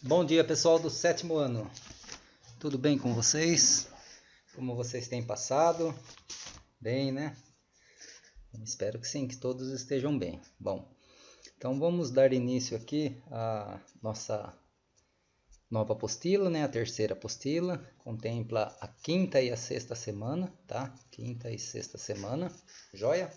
Bom dia, pessoal do sétimo ano. Tudo bem com vocês? Como vocês têm passado? Bem, né? Espero que sim, que todos estejam bem. Bom, então vamos dar início aqui à nossa nova apostila, né? A terceira apostila. Contempla a quinta e a sexta semana, tá? Quinta e sexta semana. Joia?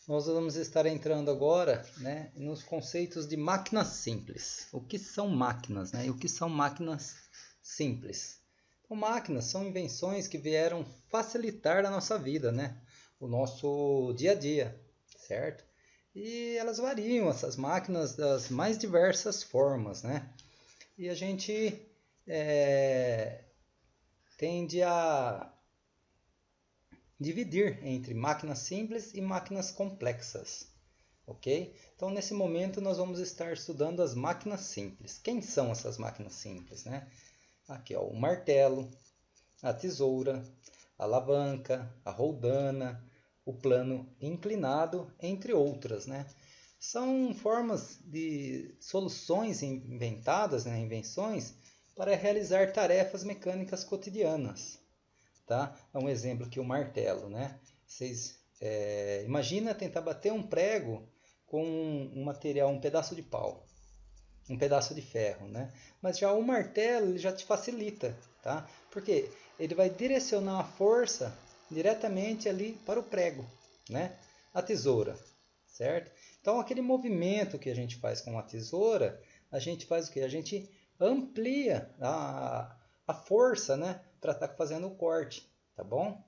Nós vamos estar entrando agora, né, nos conceitos de máquinas simples. O que são máquinas, né? E o que são máquinas simples? Então, máquinas são invenções que vieram facilitar a nossa vida, né? O nosso dia a dia, certo? E elas variam, essas máquinas, das mais diversas formas, né? E a gente tende a dividir entre máquinas simples e máquinas complexas, ok? Então, nesse momento, nós vamos estar estudando as máquinas simples. Quem são essas máquinas simples, né? Aqui, ó, o martelo, a tesoura, a alavanca, a roldana, o plano inclinado, entre outras, né? São formas de soluções inventadas, né, invenções, para realizar tarefas mecânicas cotidianas. Tá? Um exemplo aqui, o martelo, né? Vocês imagina tentar bater um prego com um material, um pedaço de pau, um pedaço de ferro, né? Mas já o martelo ele já te facilita, tá? Porque ele vai direcionar a força diretamente ali para o prego, né? A tesoura, certo? Então aquele movimento que a gente faz com a tesoura, a gente faz o quê? A gente amplia a força, né? Para estar fazendo o corte, tá bom?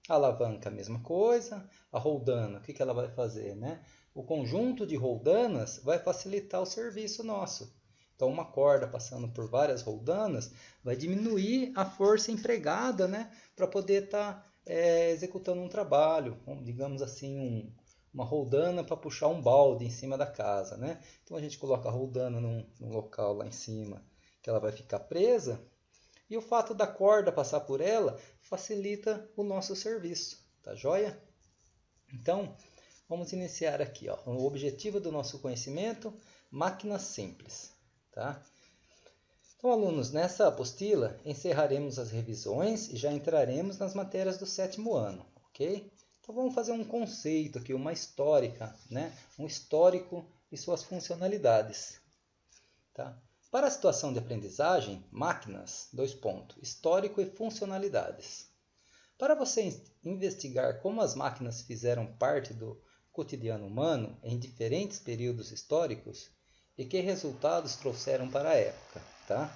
A alavanca, a mesma coisa. A roldana, o que ela vai fazer, né? O conjunto de roldanas vai facilitar o serviço nosso. Então, uma corda passando por várias roldanas vai diminuir a força empregada, né? Para poder estar executando um trabalho, digamos assim, uma roldana para puxar um balde em cima da casa, né? Então, a gente coloca a roldana num local lá em cima que ela vai ficar presa. E o fato da corda passar por ela facilita o nosso serviço, tá joia? Então, vamos iniciar aqui, ó, o objetivo do nosso conhecimento, máquinas simples, tá? Então, alunos, nessa apostila encerraremos as revisões e já entraremos nas matérias do sétimo ano, ok? Então, vamos fazer um conceito aqui, uma histórica, né? Um histórico e suas funcionalidades, tá? Para a situação de aprendizagem, máquinas, histórico e funcionalidades. Para você investigar como as máquinas fizeram parte do cotidiano humano em diferentes períodos históricos e que resultados trouxeram para a época, tá?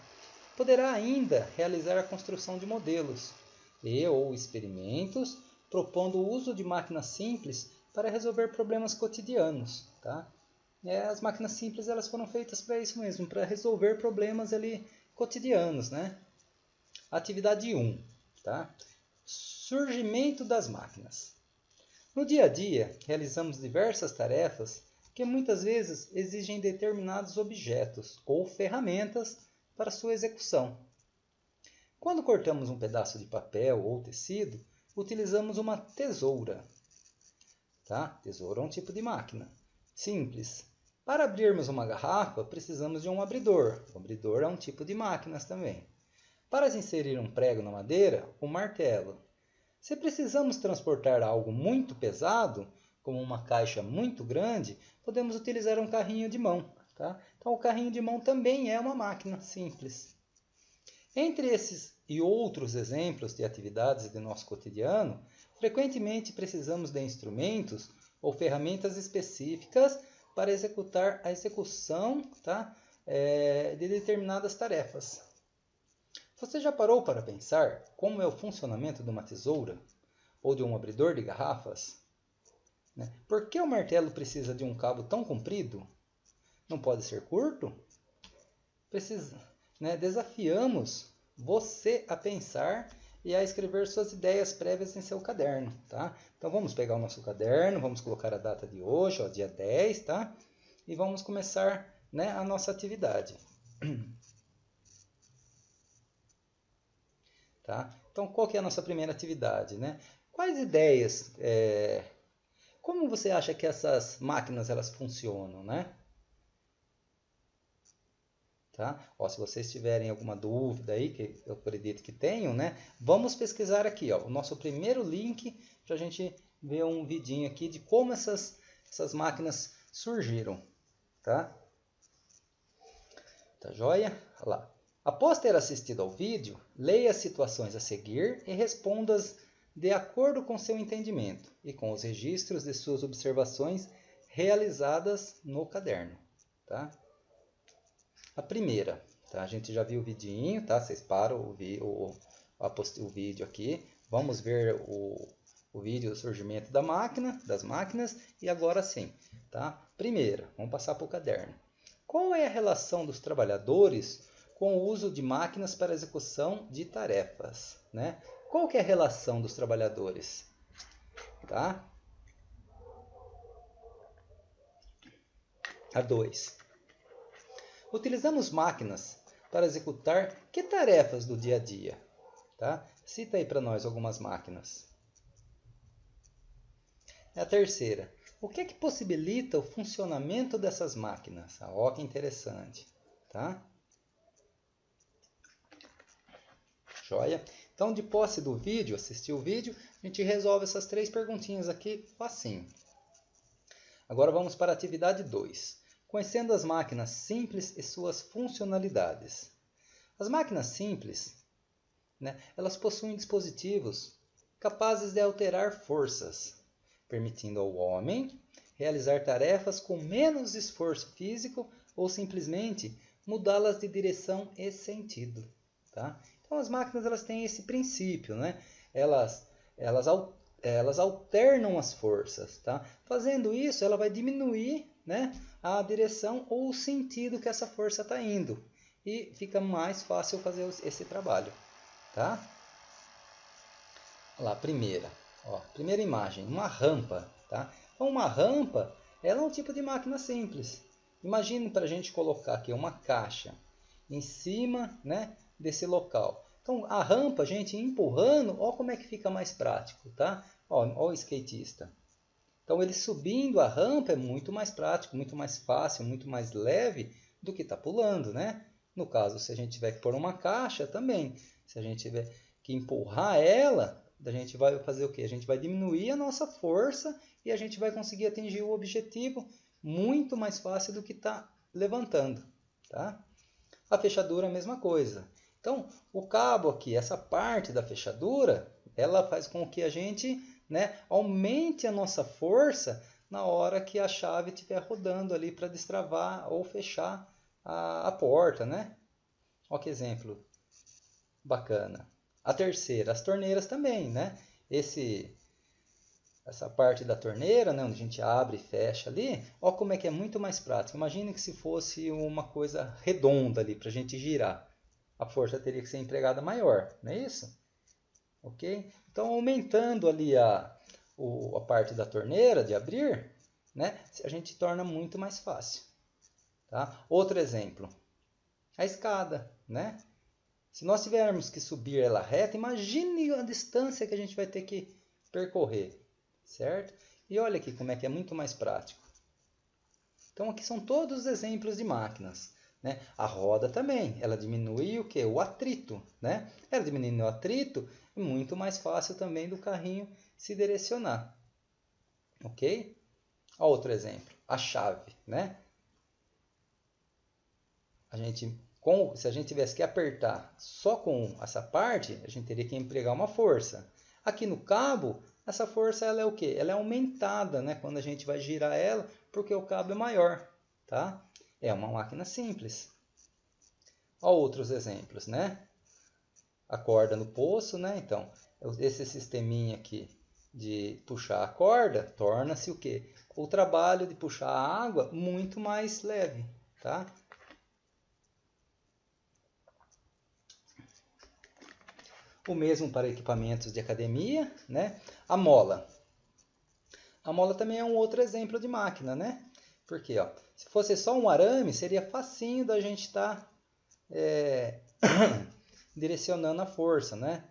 Poderá ainda realizar a construção de modelos e ou experimentos propondo o uso de máquinas simples para resolver problemas cotidianos, tá? As máquinas simples elas foram feitas para isso mesmo, para resolver problemas ali cotidianos, né? Atividade 1, tá? Surgimento das máquinas. No dia a dia, realizamos diversas tarefas que muitas vezes exigem determinados objetos ou ferramentas para sua execução. Quando cortamos um pedaço de papel ou tecido, utilizamos uma tesoura. Tá? Tesoura é um tipo de máquina. Simples. Para abrirmos uma garrafa, precisamos de um abridor. O abridor é um tipo de máquinas também. Para inserir um prego na madeira, o martelo. Se precisamos transportar algo muito pesado, como uma caixa muito grande, podemos utilizar um carrinho de mão. Tá? Então, o carrinho de mão também é uma máquina simples. Entre esses e outros exemplos de atividades de nosso cotidiano, frequentemente precisamos de instrumentos ou ferramentas específicas para executar a execução, tá? De determinadas tarefas. Você já parou para pensar como é o funcionamento de uma tesoura ou de um abridor de garrafas? Por que o martelo precisa de um cabo tão comprido? Não pode ser curto? Desafiamos você a pensar e a escrever suas ideias prévias em seu caderno, tá? Então vamos pegar o nosso caderno, vamos colocar a data de hoje, ó, dia 10, tá? E vamos começar, né, a nossa atividade. Tá? Então qual que é a nossa primeira atividade, né? Quais ideias, como você acha que essas máquinas elas funcionam, né? Tá? Ó, se vocês tiverem alguma dúvida aí, que eu acredito que tenham, né? Vamos pesquisar aqui, ó, o nosso primeiro link para a gente ver um vidinho aqui de como essas máquinas surgiram, tá? Tá joia? Olha lá. Após ter assistido ao vídeo, leia as situações a seguir e responda-as de acordo com seu entendimento e com os registros de suas observações realizadas no caderno, tá? A primeira, tá? A gente já viu o vidinho, tá? Vocês param o vídeo aqui. Vamos ver o vídeo do surgimento das máquinas, e agora sim, tá? Primeira, vamos passar para o caderno. Qual é a relação dos trabalhadores com o uso de máquinas para execução de tarefas, né? Qual que é a relação dos trabalhadores, tá? A 2. Utilizamos máquinas para executar que tarefas do dia a dia? Tá? Cita aí para nós algumas máquinas. A terceira. O que é que possibilita o funcionamento dessas máquinas? Ó, que interessante. Tá? Joia? Então, de posse do vídeo, assistir o vídeo, a gente resolve essas 3 perguntinhas aqui facinho. Agora vamos para a atividade 2. Conhecendo as máquinas simples e suas funcionalidades. As máquinas simples, né, elas possuem dispositivos capazes de alterar forças, permitindo ao homem realizar tarefas com menos esforço físico ou simplesmente mudá-las de direção e sentido. Tá? Então as máquinas elas têm esse princípio, né? Elas alternam as forças. Tá? Fazendo isso, ela vai diminuir, né, a direção ou o sentido que essa força está indo. E fica mais fácil fazer esse trabalho. Tá? Olha lá, primeira imagem, uma rampa. Tá? Então, uma rampa ela é um tipo de máquina simples. Imagine para a gente colocar aqui uma caixa em cima, né, desse local. Então, a rampa, a gente empurrando, olha como é que fica mais prático. Tá? Olha o skatista. Então, ele subindo a rampa é muito mais prático, muito mais fácil, muito mais leve do que estar pulando, né? No caso, se a gente tiver que pôr uma caixa também, se a gente tiver que empurrar ela, a gente vai fazer o quê? A gente vai diminuir a nossa força e a gente vai conseguir atingir o objetivo muito mais fácil do que estar levantando, tá? A fechadura é a mesma coisa. Então, o cabo aqui, essa parte da fechadura, ela faz com que a gente, né, aumente a nossa força na hora que a chave estiver rodando ali para destravar ou fechar a porta, né? Olha que exemplo bacana. A terceira, as torneiras também, né? Essa parte da torneira, né, onde a gente abre e fecha ali, olha como é que é muito mais prático. Imagine que se fosse uma coisa redonda ali para a gente girar. A força teria que ser empregada maior, não é isso? Ok? Então, aumentando ali a parte da torneira de abrir, né, a gente torna muito mais fácil. Tá? Outro exemplo, a escada. Né? Se nós tivermos que subir ela reta, imagine a distância que a gente vai ter que percorrer. Certo? E olha aqui como é que é muito mais prático. Então, aqui são todos os exemplos de máquinas. Né? A roda também, ela diminui o quê? O atrito. Né? Ela diminuindo o atrito, é muito mais fácil também do carrinho se direcionar. Ok? Outro exemplo, a chave. Né? Se a gente tivesse que apertar só com essa parte, a gente teria que empregar uma força. Aqui no cabo, essa força ela é o quê? Ela é aumentada, né? Quando a gente vai girar ela, porque o cabo é maior. Tá? É uma máquina simples. Olha outros exemplos, né? A corda no poço, né? Então, esse sisteminha aqui de puxar a corda torna-se o quê? O trabalho de puxar a água muito mais leve, tá? O mesmo para equipamentos de academia, né? A mola. A mola também é um outro exemplo de máquina, né? Porque, ó, se fosse só um arame, seria facinho da gente estar direcionando a força, né?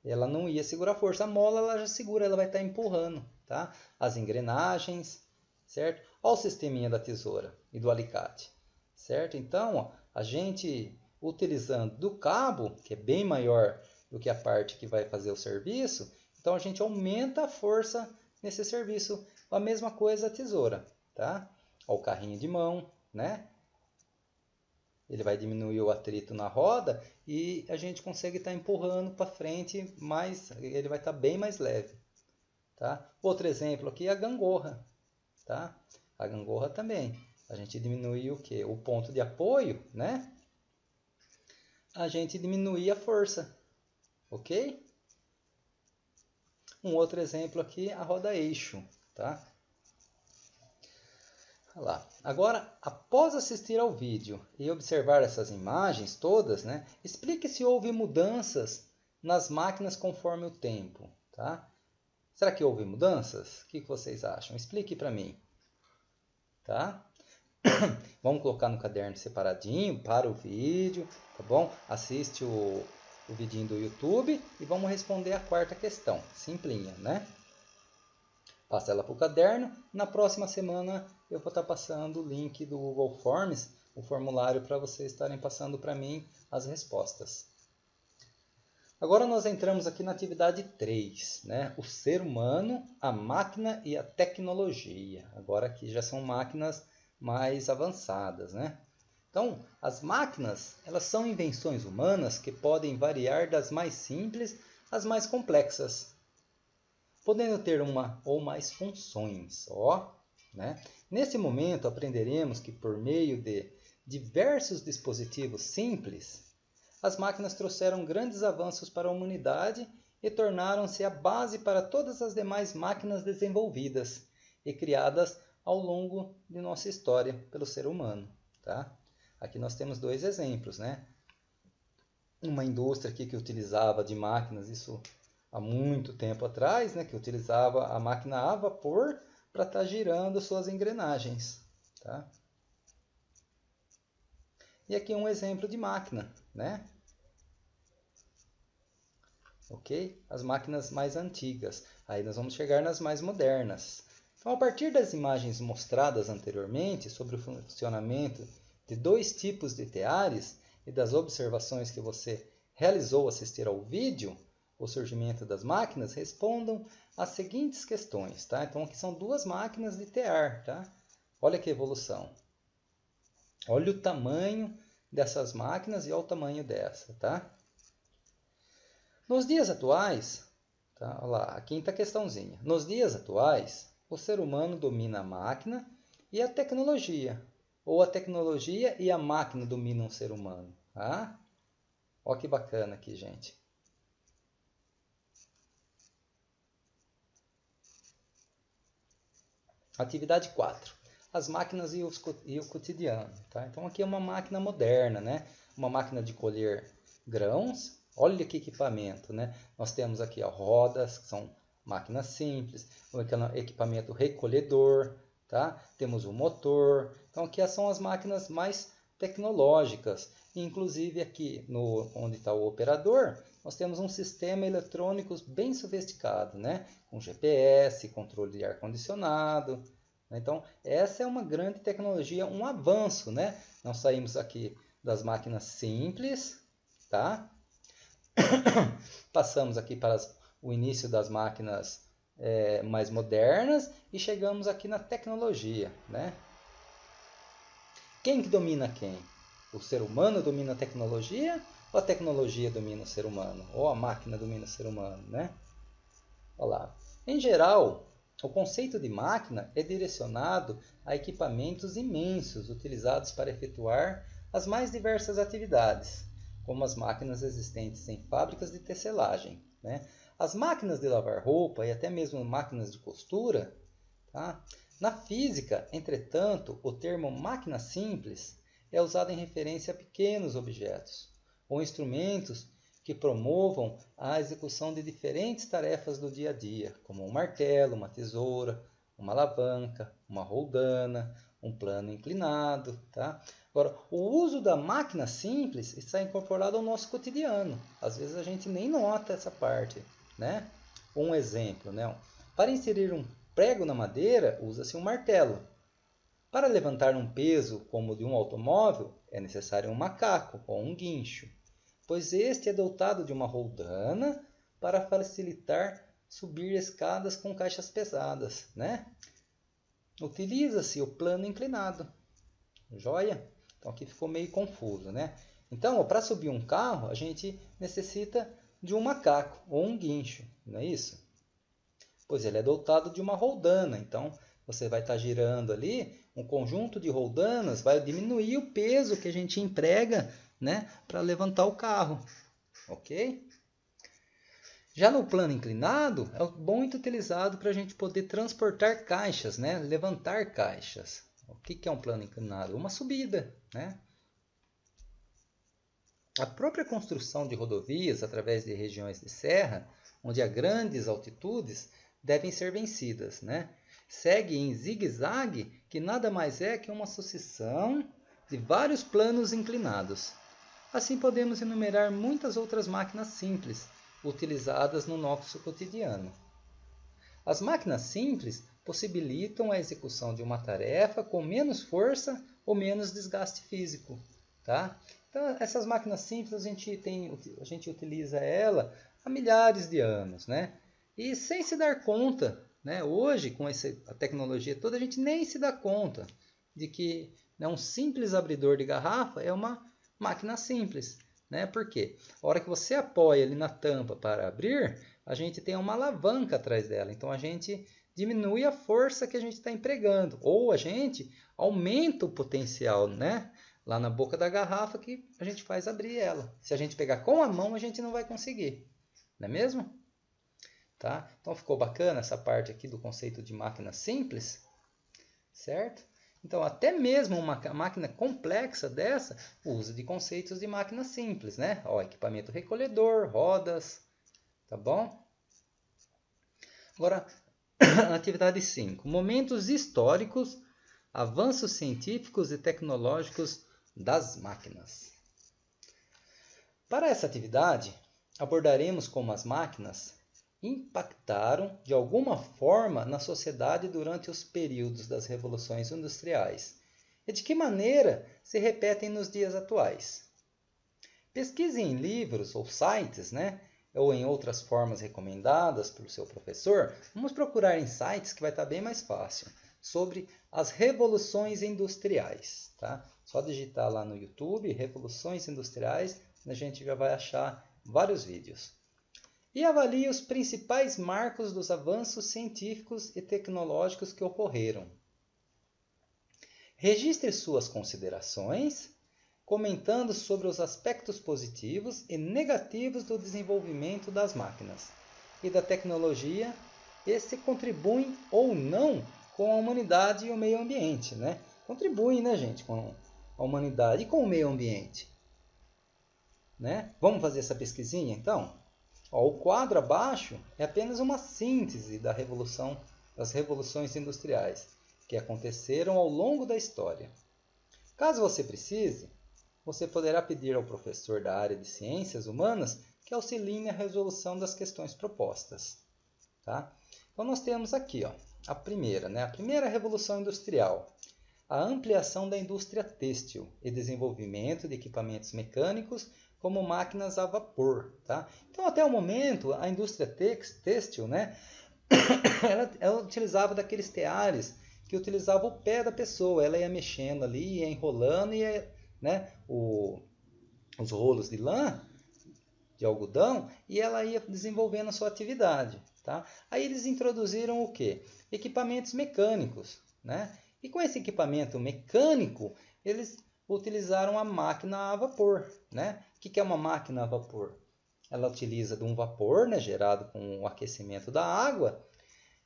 Ela não ia segurar a força. A mola ela já segura, ela vai estar empurrando, tá? As engrenagens, certo? Olha o sisteminha da tesoura e do alicate. certo? Então, ó, a gente utilizando do cabo, que é bem maior do que a parte que vai fazer o serviço, então a gente aumenta a força nesse serviço. A mesma coisa a tesoura, tá? Ó, o carrinho de mão, né? Ele vai diminuir o atrito na roda e a gente consegue estar empurrando para frente, mas ele vai estar bem mais leve, tá? Outro exemplo aqui é a gangorra, tá? A gangorra também. A gente diminui o quê? O ponto de apoio, né? A gente diminui a força, ok? Um outro exemplo aqui, a roda eixo, tá? Olha lá. Agora, após assistir ao vídeo e observar essas imagens todas, né, explique se houve mudanças nas máquinas conforme o tempo, tá? Será que houve mudanças? O que vocês acham? Explique para mim, tá? Vamos colocar no caderno separadinho para o vídeo, tá bom? Assiste o vidinho do YouTube e vamos responder a quarta questão, simplinha, né? Passa ela para o caderno. Na próxima semana eu vou estar passando o link do Google Forms, o formulário para vocês estarem passando para mim as respostas. Agora nós entramos aqui na atividade 3, né? O ser humano, a máquina e a tecnologia. Agora aqui já são máquinas mais avançadas, né? Então, as máquinas, elas são invenções humanas que podem variar das mais simples às mais complexas, podendo ter uma ou mais funções, ó, né? Nesse momento aprenderemos que por meio de diversos dispositivos simples, as máquinas trouxeram grandes avanços para a humanidade e tornaram-se a base para todas as demais máquinas desenvolvidas e criadas ao longo de nossa história pelo ser humano, tá? Aqui nós temos dois exemplos, né? Uma indústria aqui que utilizava de máquinas, isso há muito tempo atrás, né? Que utilizava a máquina a vapor para estar girando suas engrenagens, tá? E aqui um exemplo de máquina, né? Ok? As máquinas mais antigas. Aí nós vamos chegar nas mais modernas. Então, a partir das imagens mostradas anteriormente sobre o funcionamento de dois tipos de teares e das observações que você realizou ao assistir ao vídeo, o surgimento das máquinas, respondam às seguintes questões, tá? Então, aqui são duas máquinas de tear, tá? Olha que evolução. Olha o tamanho dessas máquinas e olha o tamanho dessa, tá? Nos dias atuais, tá? Olha lá, a quinta questãozinha. Nos dias atuais, o ser humano domina a máquina e a tecnologia, ou a tecnologia e a máquina dominam o ser humano, tá? Olha que bacana aqui, gente. Atividade 4. As máquinas e o cotidiano, tá? Então aqui é uma máquina moderna, né? Uma máquina de colher grãos. Olha que equipamento, né? Nós temos aqui ó, rodas, que são máquinas simples, um equipamento recolhedor, tá? Temos o motor. Então aqui são as máquinas mais tecnológicas. Inclusive aqui no onde está o operador, nós temos um sistema eletrônico bem sofisticado, né? Com GPS, controle de ar-condicionado. Então, essa é uma grande tecnologia, um avanço, né? Nós saímos aqui das máquinas simples, tá? Passamos aqui para o início das máquinas mais modernas e chegamos aqui na tecnologia, né? Quem que domina quem? O ser humano domina a tecnologia ou a tecnologia domina o ser humano? Ou a máquina domina o ser humano, né? Olha lá. Em geral, o conceito de máquina é direcionado a equipamentos imensos utilizados para efetuar as mais diversas atividades, como as máquinas existentes em fábricas de tecelagem, né? As máquinas de lavar roupa e até mesmo máquinas de costura, tá? Na física, entretanto, o termo máquina simples é usado em referência a pequenos objetos ou instrumentos que promovam a execução de diferentes tarefas do dia a dia, como um martelo, uma tesoura, uma alavanca, uma roldana, um plano inclinado, tá? Agora, o uso da máquina simples está incorporado ao nosso cotidiano. Às vezes a gente nem nota essa parte, né? Um exemplo, né? Para inserir um prego na madeira, usa-se um martelo. Para levantar um peso como o de um automóvel, é necessário um macaco ou um guincho, pois este é dotado de uma roldana para facilitar subir escadas com caixas pesadas, né? Utiliza-se o plano inclinado. Joia? Então aqui ficou meio confuso, né? Então, para subir um carro, a gente necessita de um macaco ou um guincho, não é isso? Pois ele é dotado de uma roldana, então você vai estar girando ali, um conjunto de roldanas vai diminuir o peso que a gente emprega, né, para levantar o carro, ok? Já no plano inclinado, é muito utilizado para a gente poder transportar caixas, né? Levantar caixas. O que é um plano inclinado? Uma subida, né? A própria construção de rodovias através de regiões de serra, onde há grandes altitudes, devem ser vencidas, né? Segue em zigue-zague, que nada mais é que uma sucessão de vários planos inclinados. Assim podemos enumerar muitas outras máquinas simples, utilizadas no nosso cotidiano. As máquinas simples possibilitam a execução de uma tarefa com menos força ou menos desgaste físico, tá? Então, essas máquinas simples a gente utiliza ela há milhares de anos, né? E sem se dar conta, né? Hoje, com a tecnologia toda, a gente nem se dá conta de que, né, um simples abridor de garrafa é uma máquina simples, né? Por quê? A hora que você apoia ali na tampa para abrir, a gente tem uma alavanca atrás dela. Então a gente diminui a força que a gente está empregando, ou a gente aumenta o potencial, né? Lá na boca da garrafa que a gente faz abrir ela. Se a gente pegar com a mão, a gente não vai conseguir, não é mesmo? Tá? Então ficou bacana essa parte aqui do conceito de máquina simples, certo? Então, até mesmo uma máquina complexa dessa usa de conceitos de máquina simples, né? Ó, equipamento recolhedor, rodas, tá bom? Agora, atividade 5. Momentos históricos, avanços científicos e tecnológicos das máquinas. Para essa atividade, abordaremos como as máquinas impactaram de alguma forma na sociedade durante os períodos das revoluções industriais e de que maneira se repetem nos dias atuais. Pesquise em livros ou sites, né? Ou em outras formas recomendadas pelo seu professor. Vamos procurar em sites que vai estar bem mais fácil, sobre as revoluções industriais. Tá? Só digitar lá no YouTube, revoluções industriais, a gente já vai achar vários vídeos. E avalie os principais marcos dos avanços científicos e tecnológicos que ocorreram. Registre suas considerações, comentando sobre os aspectos positivos e negativos do desenvolvimento das máquinas e da tecnologia e se contribuem ou não com a humanidade e o meio ambiente, né? Contribuem, né, gente, com a humanidade e com o meio ambiente, né? Vamos fazer essa pesquisinha, então? Ó, o quadro abaixo é apenas uma síntese das revoluções industriais que aconteceram ao longo da história. Caso você precise, você poderá pedir ao professor da área de ciências humanas que auxilie na resolução das questões propostas. Tá? Então nós temos aqui, ó, a primeira, né? A primeira revolução industrial. A ampliação da indústria têxtil e desenvolvimento de equipamentos mecânicos como máquinas a vapor. Tá? Então, até o momento, a indústria têxtil, né, ela utilizava daqueles teares que utilizava o pé da pessoa. Ela ia mexendo ali, ia enrolando, né, os rolos de lã, de algodão, e ela ia desenvolvendo a sua atividade. Tá? Aí eles introduziram o quê? Equipamentos mecânicos. Né? E com esse equipamento mecânico, eles utilizaram a máquina a vapor. Né? O que é uma máquina a vapor? Ela utiliza de um vapor, né, gerado com o aquecimento da água.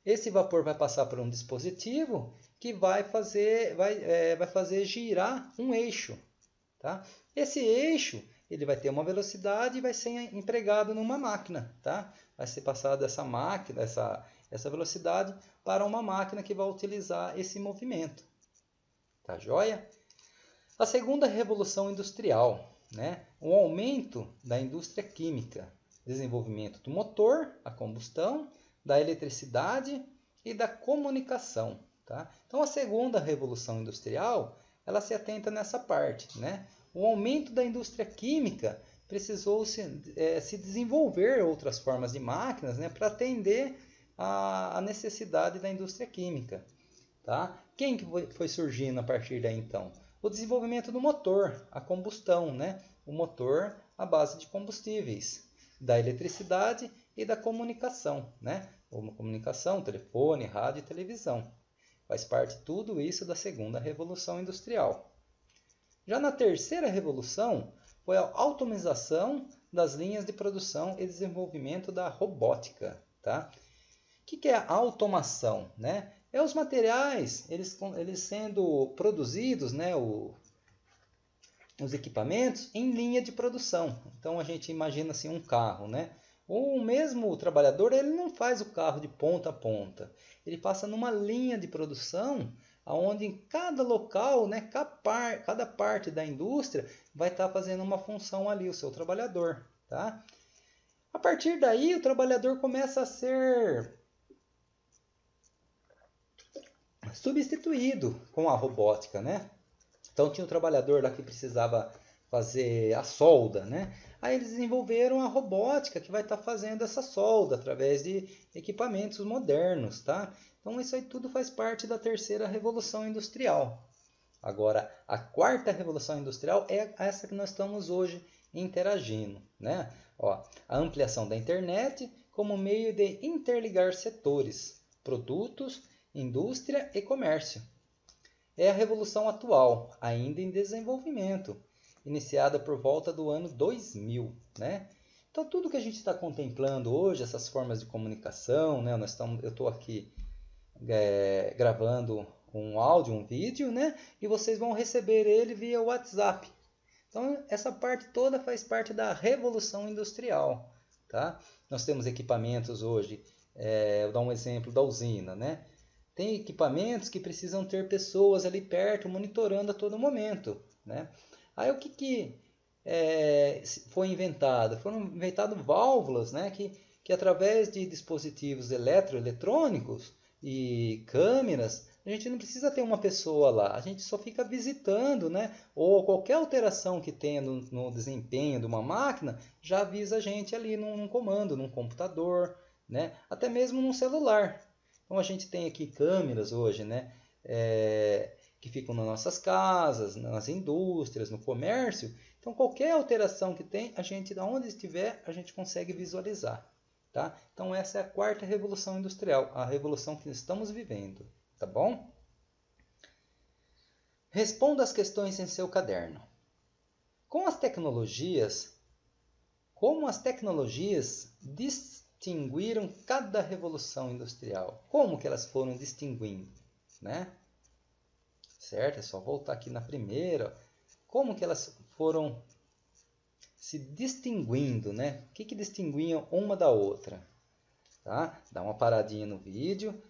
Esse vapor vai passar por um dispositivo que vai fazer girar um eixo. Tá? Esse eixo ele vai ter uma velocidade e vai ser empregado numa máquina. Tá? Vai ser passado essa máquina, essa velocidade para uma máquina que vai utilizar esse movimento. Tá joia? A segunda revolução industrial, né? O aumento da indústria química, desenvolvimento do motor, a combustão, da eletricidade e da comunicação. Tá? Então, a segunda revolução industrial, ela se atenta nessa parte, né? O aumento da indústria química precisou se desenvolver outras formas de máquinas, né, para atender a necessidade da indústria química. Tá? Quem que foi surgindo a partir daí então? O desenvolvimento do motor, a combustão, né? O motor à base de combustíveis, da eletricidade e da comunicação, né? Comunicação, telefone, rádio e televisão. Faz parte tudo isso da segunda revolução industrial. Já na terceira revolução, foi a automatização das linhas de produção e desenvolvimento da robótica. Tá? O que é a automação? Né? É os materiais, eles sendo produzidos, né, os equipamentos, em linha de produção. Então a gente imagina assim um carro, né? O mesmo trabalhador, ele não faz o carro de ponta a ponta. Ele passa numa linha de produção onde em cada local, né, cada parte da indústria vai estar fazendo uma função ali, o seu trabalhador. Tá? A partir daí, o trabalhador começa a ser substituído com a robótica, né? Então tinha um trabalhador lá que precisava fazer a solda, né? Aí eles desenvolveram a robótica que vai estar fazendo essa solda através de equipamentos modernos, tá? Então isso aí tudo faz parte da terceira revolução industrial. Agora, a quarta revolução industrial é essa que nós estamos hoje interagindo, né? Ó, a ampliação da internet como meio de interligar setores, produtos, indústria e comércio. É a revolução atual, ainda em desenvolvimento, iniciada por volta do ano 2000, né? Então, tudo que a gente está contemplando hoje, essas formas de comunicação, né? Eu estou aqui gravando um áudio, um vídeo, né? E vocês vão receber ele via WhatsApp. Então, essa parte toda faz parte da revolução industrial, tá? Nós temos equipamentos hoje, vou dar um exemplo da usina, né? Tem equipamentos que precisam ter pessoas ali perto monitorando a todo momento, né? Aí o que foi inventado? Foram inventadas válvulas, né? Que através de dispositivos eletrônicos e câmeras, a gente não precisa ter uma pessoa lá, a gente só fica visitando, né? Ou qualquer alteração que tenha no desempenho de uma máquina, já avisa a gente ali num comando, num computador, né? Até mesmo num celular. Então a gente tem aqui câmeras hoje, né? Que ficam nas nossas casas, nas indústrias, no comércio. Então qualquer alteração que tem, a gente, onde estiver, a gente consegue visualizar. Tá? Então essa é a quarta revolução industrial, a revolução que estamos vivendo. Tá bom? Responda as questões em seu caderno. Como as tecnologias distinguiram cada revolução industrial? Como que elas foram distinguindo, né? Certo? É só voltar aqui na primeira. Como que elas foram se distinguindo, né? O que distinguiam uma da outra? Tá? Dá uma paradinha no vídeo,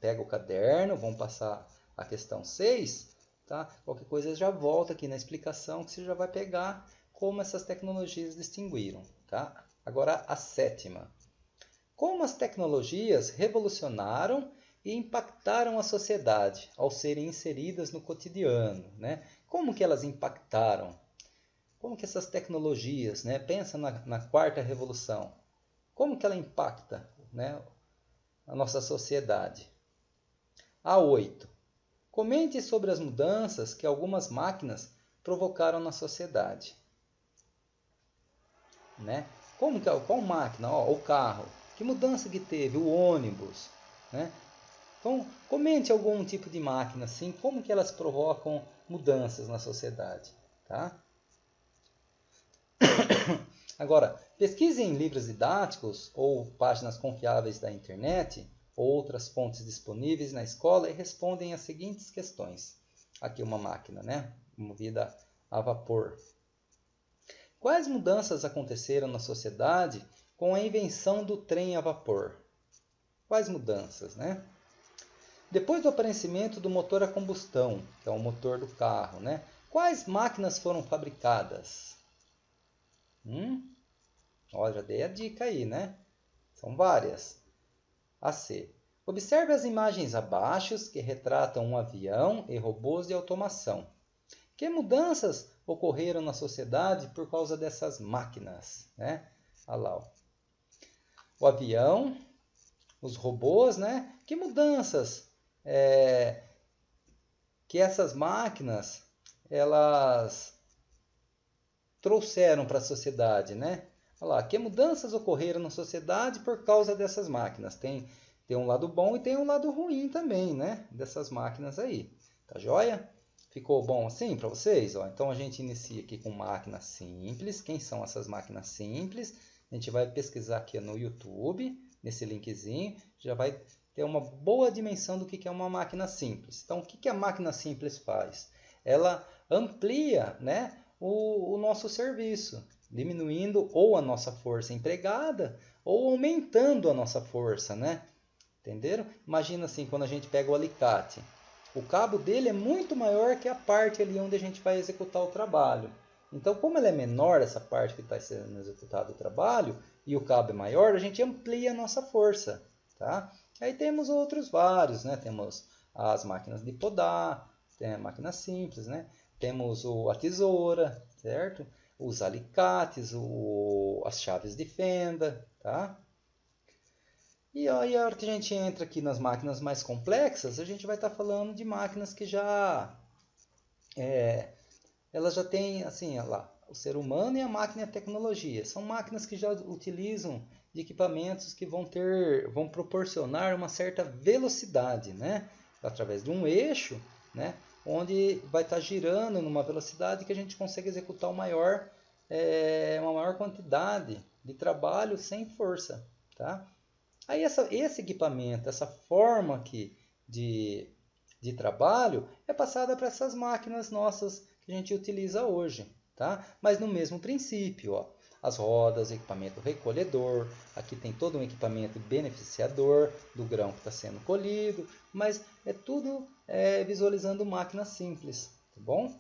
pega o caderno, vamos passar a questão 6, tá? Qualquer coisa já volta aqui na explicação que você já vai pegar como essas tecnologias distinguiram, tá? Agora a sétima. Como as tecnologias revolucionaram e impactaram a sociedade ao serem inseridas no cotidiano, né? Como que elas impactaram? Como que essas tecnologias, né? Pensa na quarta revolução. Como que ela impacta, né, a nossa sociedade? A 8. Comente sobre as mudanças que algumas máquinas provocaram na sociedade. Né? Qual máquina? Ó, o carro. Que mudança que teve? O ônibus. Né? Então, comente algum tipo de máquina assim, como que elas provocam mudanças na sociedade. Tá? Agora, pesquise em livros didáticos ou páginas confiáveis da internet ou outras fontes disponíveis na escola e respondem as seguintes questões. Aqui uma máquina, né? Movida a vapor. Quais mudanças aconteceram na sociedade com a invenção do trem a vapor? Quais mudanças, né? Depois do aparecimento do motor a combustão, que é o motor do carro, né? Quais máquinas foram fabricadas? Ó, já dei a dica aí, né? São várias. A C. Observe as imagens abaixo que retratam um avião e robôs de automação. Que mudanças ocorreram na sociedade por causa dessas máquinas, né? Olha lá, ó. O avião, os robôs, né? Que mudanças que essas máquinas elas trouxeram para a sociedade, né? Olha lá, que mudanças ocorreram na sociedade por causa dessas máquinas. Tem um lado bom e tem um lado ruim também, né? Dessas máquinas aí. Tá joia? Ficou bom assim para vocês? Ó, então a gente inicia aqui com máquinas simples. Quem são essas máquinas simples? A gente vai pesquisar aqui no YouTube, nesse linkzinho. Já vai ter uma boa dimensão do que é uma máquina simples. Então, o que a máquina simples faz? Ela amplia, né, o nosso serviço, diminuindo ou a nossa força empregada ou aumentando a nossa força, né? Entenderam? Imagina assim, quando a gente pega o alicate. O cabo dele é muito maior que a parte ali onde a gente vai executar o trabalho. Então, como ela é menor, essa parte que está sendo executado o trabalho, e o cabo é maior, a gente amplia a nossa força. Tá? Aí temos outros vários, né? Temos as máquinas de podar, tem a máquina simples, né? Temos a tesoura, certo? Os alicates, as chaves de fenda, tá? E aí, a hora que a gente entra aqui nas máquinas mais complexas, a gente vai estar falando de máquinas que elas já têm, assim, olha lá, o ser humano e a máquina e a tecnologia. São máquinas que já utilizam de equipamentos que vão proporcionar uma certa velocidade, né? Através de um eixo, né? Onde vai estar girando numa velocidade que a gente consegue executar uma maior quantidade de trabalho sem força, tá? Aí esse equipamento, essa forma aqui de trabalho é passada para essas máquinas nossas que a gente utiliza hoje, tá? Mas no mesmo princípio, ó, as rodas, o equipamento recolhedor, aqui tem todo um equipamento beneficiador do grão que está sendo colhido, mas é tudo visualizando máquinas simples, tá bom?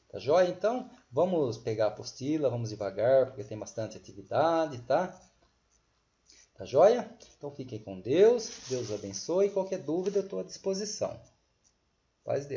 Tá joia? Então, vamos pegar a apostila, vamos devagar, porque tem bastante atividade, tá? Tá joia? Então fiquem com Deus, Deus abençoe. Qualquer dúvida eu estou à disposição. Paz de Deus.